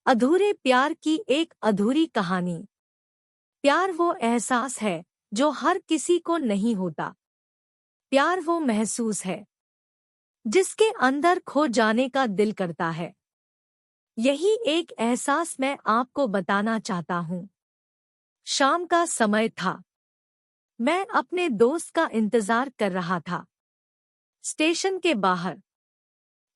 अधूरे प्यार की एक अधूरी कहानी। प्यार वो एहसास है जो हर किसी को नहीं होता। प्यार वो महसूस है जिसके अंदर खो जाने का दिल करता है। यही एक एहसास मैं आपको बताना चाहता हूँ। शाम का समय था। मैं अपने दोस्त का इंतजार कर रहा था। स्टेशन के बाहर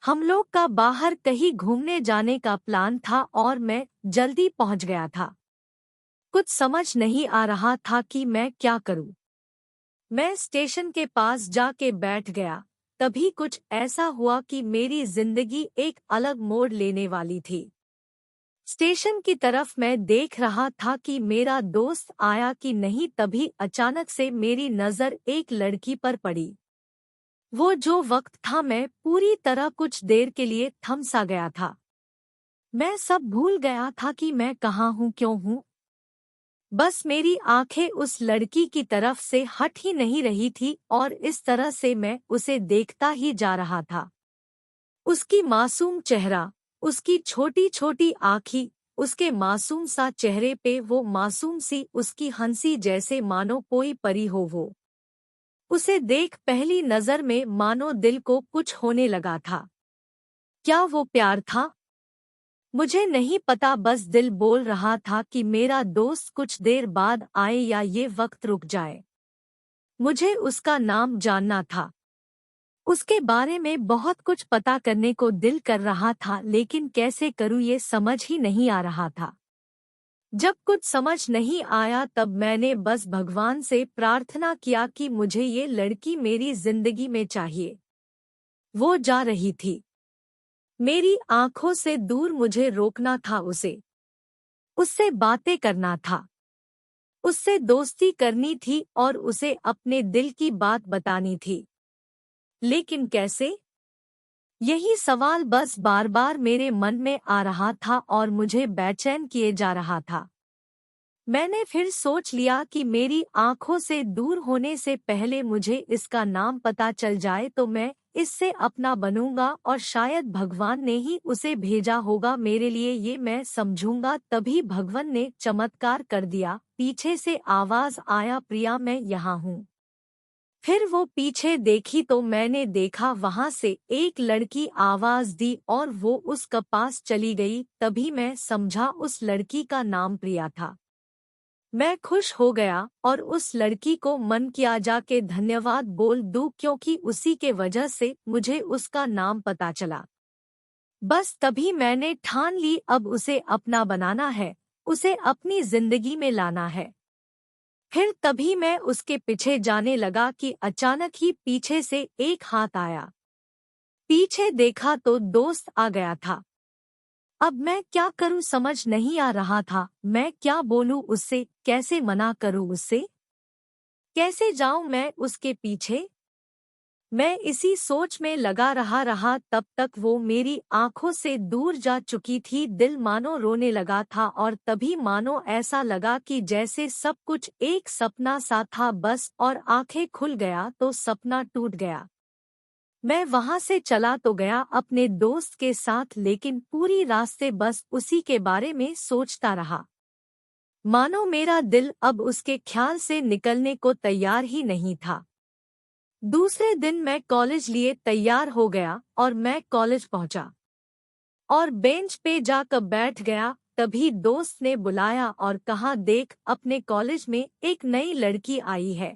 हम लोग का बाहर कहीं घूमने जाने का प्लान था और मैं जल्दी पहुंच गया था। कुछ समझ नहीं आ रहा था कि मैं क्या करूं। मैं स्टेशन के पास जाके बैठ गया। तभी कुछ ऐसा हुआ कि मेरी जिंदगी एक अलग मोड़ लेने वाली थी। स्टेशन की तरफ मैं देख रहा था कि मेरा दोस्त आया कि नहीं, तभी अचानक से मेरी नज़र एक लड़की पर पड़ी। वो जो वक्त था, मैं पूरी तरह कुछ देर के लिए थम सा गया था। मैं सब भूल गया था कि मैं कहाँ हूँ, क्यों हूँ। बस मेरी आंखें उस लड़की की तरफ से हट ही नहीं रही थी और इस तरह से मैं उसे देखता ही जा रहा था। उसकी मासूम चेहरा, उसकी छोटी छोटी आँखें, उसके मासूम सा चेहरे पे वो मासूम सी उसकी हंसी, जैसे मानो कोई परी हो वो। उसे देख पहली नजर में मानो दिल को कुछ होने लगा था। क्या वो प्यार था? मुझे नहीं पता, बस दिल बोल रहा था कि मेरा दोस्त कुछ देर बाद आए या ये वक्त रुक जाए। मुझे उसका नाम जानना था। उसके बारे में बहुत कुछ पता करने को दिल कर रहा था, लेकिन कैसे करूं ये समझ ही नहीं आ रहा था। जब कुछ समझ नहीं आया तब मैंने बस भगवान से प्रार्थना किया कि मुझे ये लड़की मेरी जिंदगी में चाहिए। वो जा रही थी। मेरी आंखों से दूर मुझे रोकना था उसे। उससे बातें करना था। उससे दोस्ती करनी थी और उसे अपने दिल की बात बतानी थी। लेकिन कैसे? यही सवाल बस बार बार मेरे मन में आ रहा था और मुझे बेचैन किए जा रहा था। मैंने फिर सोच लिया कि मेरी आंखों से दूर होने से पहले मुझे इसका नाम पता चल जाए तो मैं इससे अपना बनूंगा और शायद भगवान ने ही उसे भेजा होगा मेरे लिए, ये मैं समझूंगा। तभी भगवान ने चमत्कार कर दिया। पीछे से आवाज आया, प्रिया मैं यहाँ हूँ। फिर वो पीछे देखी तो मैंने देखा वहां से एक लड़की आवाज दी और वो उसके पास चली गई। तभी मैं समझा उस लड़की का नाम प्रिया था। मैं खुश हो गया और उस लड़की को मन किया जाके धन्यवाद बोल दूं, क्योंकि उसी के वजह से मुझे उसका नाम पता चला। बस तभी मैंने ठान ली, अब उसे अपना बनाना है, उसे अपनी जिंदगी में लाना है। फिर तभी मैं उसके पीछे जाने लगा कि अचानक ही पीछे से एक हाथ आया। पीछे देखा तो दोस्त आ गया था। अब मैं क्या करूं समझ नहीं आ रहा था। मैं क्या बोलूं उससे, कैसे मना करूं उससे, कैसे जाऊं मैं उसके पीछे। मैं इसी सोच में लगा रहा तब तक वो मेरी आंखों से दूर जा चुकी थी। दिल मानो रोने लगा था और तभी मानो ऐसा लगा कि जैसे सब कुछ एक सपना सा था बस, और आंखें खुल गया तो सपना टूट गया। मैं वहां से चला तो गया अपने दोस्त के साथ, लेकिन पूरी रास्ते बस उसी के बारे में सोचता रहा। मानो मेरा दिल अब उसके ख्याल से निकलने को तैयार ही नहीं था। दूसरे दिन मैं कॉलेज लिए तैयार हो गया और मैं कॉलेज पहुंचा और बेंच पे जाकर बैठ गया। तभी दोस्त ने बुलाया और कहा, देख अपने कॉलेज में एक नई लड़की आई है।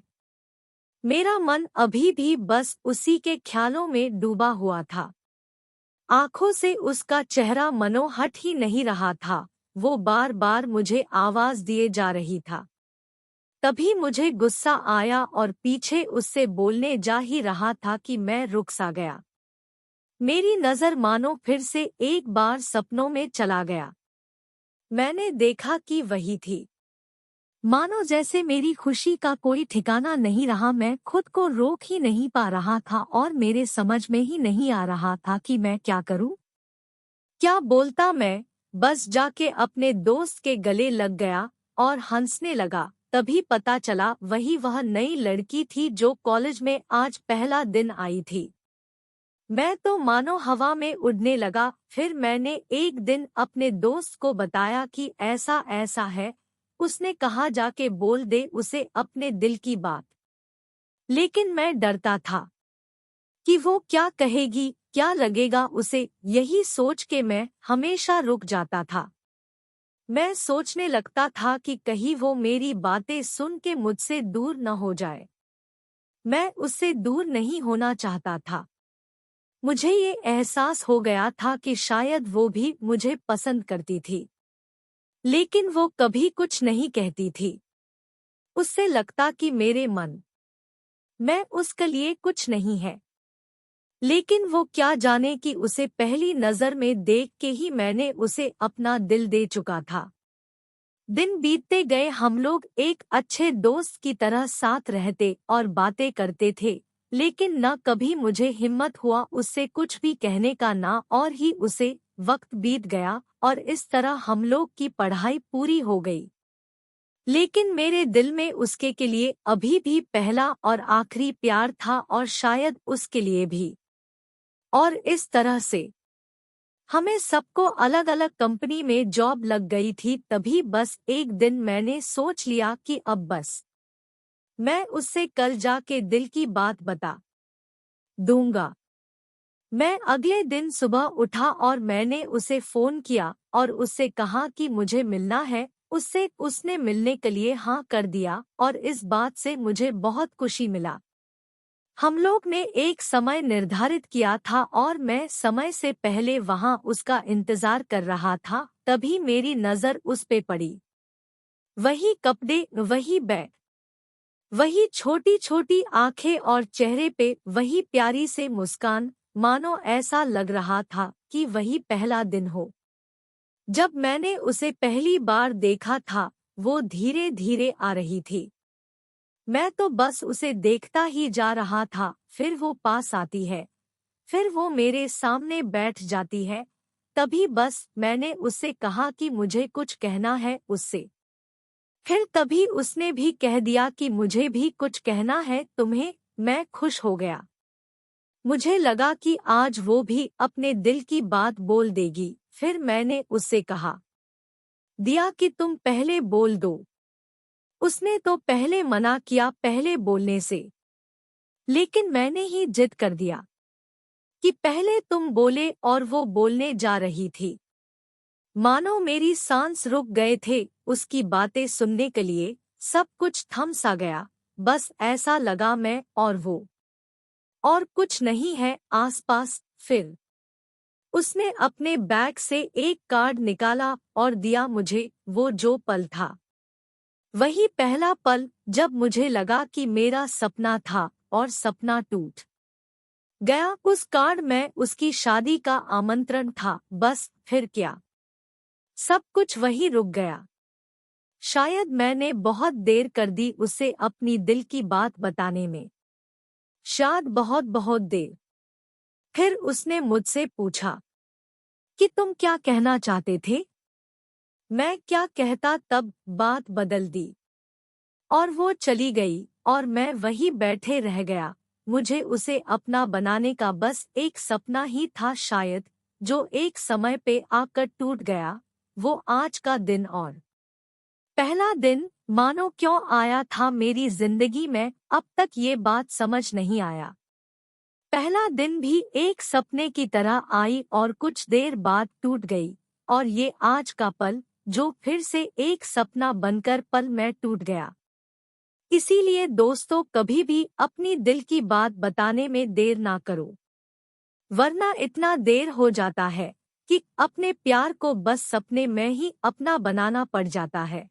मेरा मन अभी भी बस उसी के ख्यालों में डूबा हुआ था। आंखों से उसका चेहरा मनो हट ही नहीं रहा था। वो बार बार मुझे आवाज दिए जा रही था। तभी मुझे गुस्सा आया और पीछे उससे बोलने जा ही रहा था कि मैं रुक सा गया। मेरी नजर मानो फिर से एक बार सपनों में चला गया। मैंने देखा कि वही थी। मानो जैसे मेरी खुशी का कोई ठिकाना नहीं रहा। मैं खुद को रोक ही नहीं पा रहा था और मेरे समझ में ही नहीं आ रहा था कि मैं क्या करूं, क्या बोलता। मैं बस जाके अपने दोस्त के गले लग गया और हंसने लगा। तभी पता चला वही वह नई लड़की थी जो कॉलेज में आज पहला दिन आई थी। मैं तो मानो हवा में उड़ने लगा। फिर मैंने एक दिन अपने दोस्त को बताया कि ऐसा ऐसा है। उसने कहा जाके बोल दे उसे अपने दिल की बात। लेकिन मैं डरता था कि वो क्या कहेगी, क्या लगेगा उसे। यही सोच के मैं हमेशा रुक जाता था। मैं सोचने लगता था कि कहीं वो मेरी बातें सुन के मुझसे दूर न हो जाए। मैं उससे दूर नहीं होना चाहता था। मुझे ये एहसास हो गया था कि शायद वो भी मुझे पसंद करती थी, लेकिन वो कभी कुछ नहीं कहती थी। उससे लगता कि मेरे मन में उसके लिए कुछ नहीं है। लेकिन वो क्या जाने कि उसे पहली नजर में देख के ही मैंने उसे अपना दिल दे चुका था। दिन बीतते गए, हम लोग एक अच्छे दोस्त की तरह साथ रहते और बातें करते थे। लेकिन न कभी मुझे हिम्मत हुआ उससे कुछ भी कहने का, ना और ही उसे। वक्त बीत गया और इस तरह हम लोग की पढ़ाई पूरी हो गई। लेकिन मेरे दिल में उसके के लिए अभी भी पहला और आखिरी प्यार था, और शायद उसके लिए भी। और इस तरह से हमें सबको अलग अलग कंपनी में जॉब लग गई थी। तभी बस एक दिन मैंने सोच लिया कि अब बस मैं उससे कल जाके दिल की बात बता दूंगा। मैं अगले दिन सुबह उठा और मैंने उसे फोन किया और उससे कहा कि मुझे मिलना है उससे। उसने मिलने के लिए हाँ कर दिया और इस बात से मुझे बहुत खुशी मिला। हम लोग ने एक समय निर्धारित किया था और मैं समय से पहले वहां उसका इंतजार कर रहा था। तभी मेरी नजर उस पे पड़ी। वही कपड़े, वही बैग, वही छोटी छोटी आंखें और चेहरे पे वही प्यारी से मुस्कान। मानो ऐसा लग रहा था कि वही पहला दिन हो जब मैंने उसे पहली बार देखा था। वो धीरे धीरे आ रही थी। मैं तो बस उसे देखता ही जा रहा था। फिर वो पास आती है, फिर वो मेरे सामने बैठ जाती है। तभी बस मैंने उससे कहा कि मुझे कुछ कहना है उससे। फिर तभी उसने भी कह दिया कि मुझे भी कुछ कहना है तुम्हें। मैं खुश हो गया। मुझे लगा कि आज वो भी अपने दिल की बात बोल देगी। फिर मैंने उससे कहा दिया कि तुम पहले बोल दो। उसने तो पहले मना किया पहले बोलने से, लेकिन मैंने ही जिद कर दिया कि पहले तुम बोले, और वो बोलने जा रही थी। मानो मेरी सांस रुक गए थे उसकी बातें सुनने के लिए। सब कुछ थम सा गया। बस ऐसा लगा मैं और वो, और कुछ नहीं है आसपास। फिर उसने अपने बैग से एक कार्ड निकाला और दिया मुझे। वो जो पल था वही पहला पल जब मुझे लगा कि मेरा सपना था और सपना टूट गया। उस कार्ड में उसकी शादी का आमंत्रण था। बस फिर क्या, सब कुछ वहीं रुक गया। शायद मैंने बहुत देर कर दी उसे अपनी दिल की बात बताने में, शायद बहुत बहुत देर। फिर उसने मुझसे पूछा कि तुम क्या कहना चाहते थे। मैं क्या कहता, तब बात बदल दी और वो चली गई और मैं वहीं बैठे रह गया। मुझे उसे अपना बनाने का बस एक सपना ही था शायद, जो एक समय पे आकर टूट गया। वो आज का दिन, और पहला दिन मानो क्यों आया था मेरी जिंदगी में, अब तक ये बात समझ नहीं आया। पहला दिन भी एक सपने की तरह आई और कुछ देर बाद टूट गई। और ये आज का पल जो फिर से एक सपना बनकर पल में टूट गया। इसीलिए दोस्तों, कभी भी अपनी दिल की बात बताने में देर ना करो, वरना इतना देर हो जाता है कि अपने प्यार को बस सपने में ही अपना बनाना पड़ जाता है।